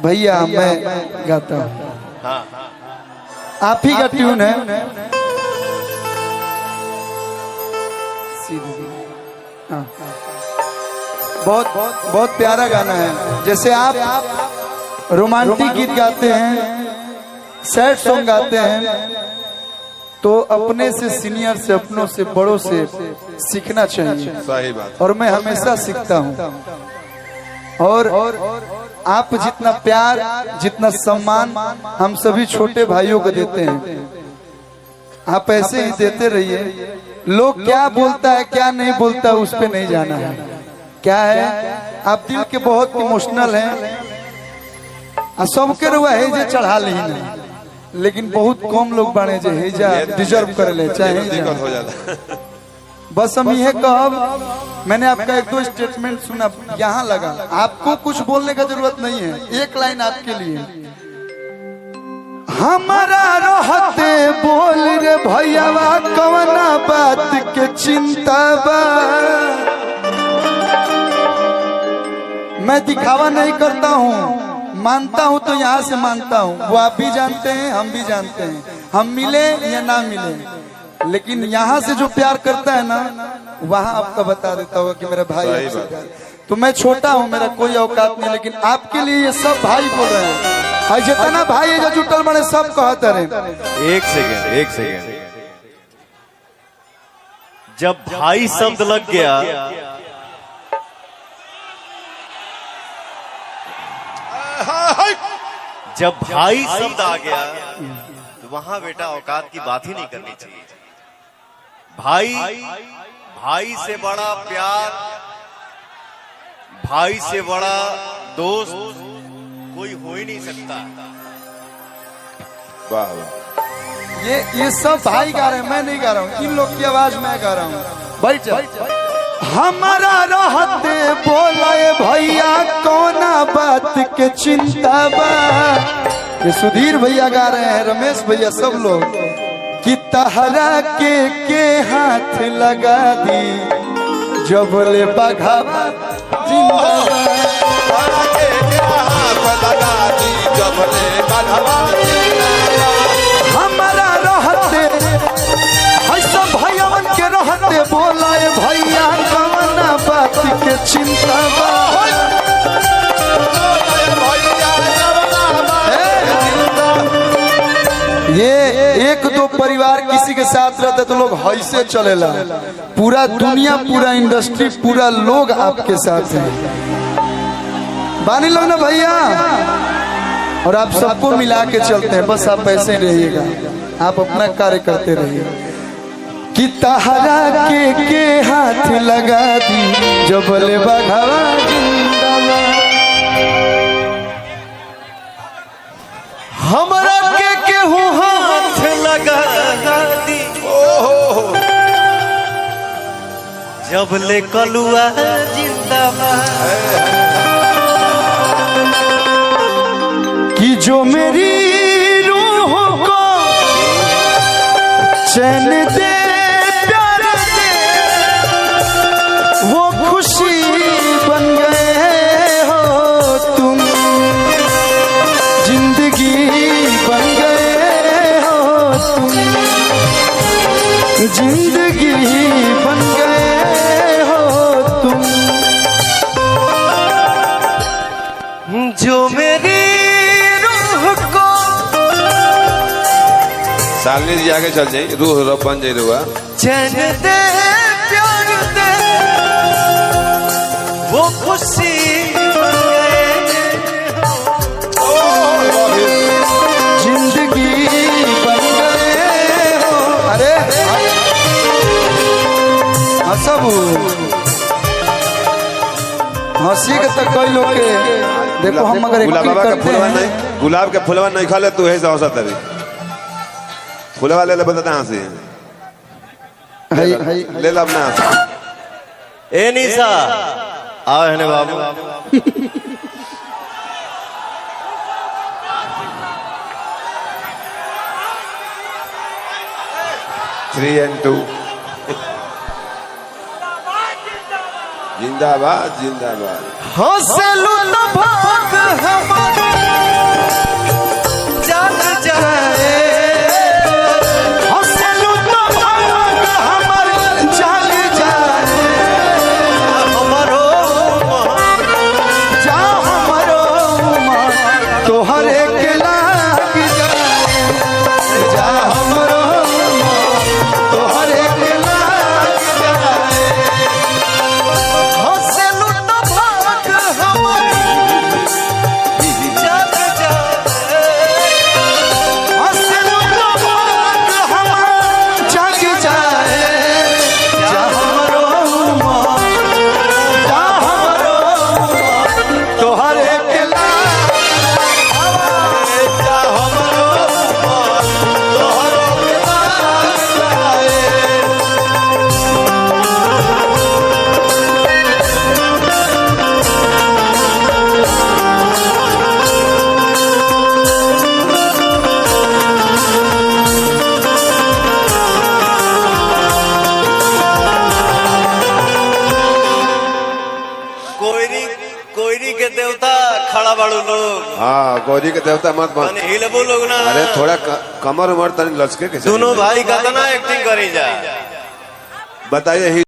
भैया मैं गाता हूँ। हाँ आप ही का ट्यून है। हाँ। बहुत बहुत प्यारा गाना है। जैसे आप रोमांटिक गीत गाते हैं, सैड सॉन्ग गाते हैं, तो अपने से सीनियर से, अपनों से, बड़ों से सीखना चाहिए। सही बात। और मैं हमेशा सीखता हूँ। और आप जितना प्यार, जितना सम्मान हम सभी छोटे भाइयों को देते हैं, आप ऐसे ही देते रहिए। लोग क्या बोलता है क्या नहीं बोलता है उस पे नहीं जाना है। क्या है, आप दिल के बहुत इमोशनल हैं, सबके रुआ हेजे चढ़ा ली नहीं, लेकिन बहुत कम लोग बने जो हेजा डिजर्व कर ले चाहे दिक्कत हो जाता। बस हम ये कहब, मैंने आपका एक दो स्टेटमेंट सुना, यहाँ लगा। आपको कुछ बोलने का जरूरत नहीं है, एक लाइन आपके लिए। हमारा रहते बोल रे भैयावा कवना बात के चिंता बा। मैं दिखावा नहीं करता हूँ, मानता हूँ तो यहाँ से मानता हूँ। वो आप भी जानते हैं, हम भी जानते हैं, हम मिले या ना मिले, लेकिन यहाँ से जो प्यार करता है ना, वहाँ आपका बता देता होगा कि मेरा भाई है। तो मैं छोटा हूँ, मेरा कोई औकात नहीं, लेकिन आपके लिए ये सब भाई बोल रहे हैं। और जितना भाई है जो जुटल बने सब कहते रहे। एक सेकेंड, जब भाई शब्द लग गया, जब भाई शब्द आ गया, तो वहां बेटा औकात की बात ही नहीं करनी चाहिए। भाई से बड़ा प्यार, भाई से बड़ा दोस्त कोई हो ही नहीं सकता। वाह वाह। ये सब भाई गा रहे हैं, मैं नहीं गा रहा हूँ। इन लोग की आवाज मैं गा रहा हूँ। बैठ जा। हमारा रहते बोले भैया कौना बात के चिंता बा। ये सुधीर भैया गा रहे हैं, रमेश भैया, सब लोग। कि तहरा के हाथ लगा दी जब ले बघा हमारा रहते ऐसा भैयावन के रहते बोला भैया कवना बात के चिंता बा। ये एक दो परिवार किसी के साथ रहते तो लोग ऐसे चलेला। पूरा दुनिया, पूरा इंडस्ट्री, पूरा लोग आपके साथ है। बानी लोग ना भैया, और आप सबको मिला के चलते हैं। बस आप ऐसे रहिएगा, आप अपना कार्य करते रहिए। कि तहरा के हाथ लगा दी जब ले बघावा जिंदाबाद। हमारा के हूँ हाथ लगा दी जब ले कलुआ जिंदाबाद। कि जो मेरी रूह को चैन दे, प्यार दे, वो खुशी बन गए हो तुम। जिंदगी बन गए हो तुम, जिंदगी बन गए हो तुम। जो मेरी सालनी जी आगे चल जाए, रूह रब बन जाए। रुआ चैन दे, प्यार दे, वो खुशी बन गए हो। जिंदगी बन गए हो। अरे सब हंसी के तक कई लोग के देखो। हम अगर गुलाब के फुलवा नहीं खा ले तू है हंसा तभी। फुलवा ले ले बता यहाँ से ले ला अपना। ए निशा आओ है बाबू। 3 and 2 जिंदाबाद जिंदाबाद। हंसलू तो भाग हमारा कोयरी कोयरी के देवता खड़ा बाड़ू लोग। हाँ गौरी के देवता मत बन। हिलबू लोग ना। अरे थोड़ा कमर उमर तनी लचके कैसे। दोनों भाई का ना एक्टिंग करी जा। बताइए।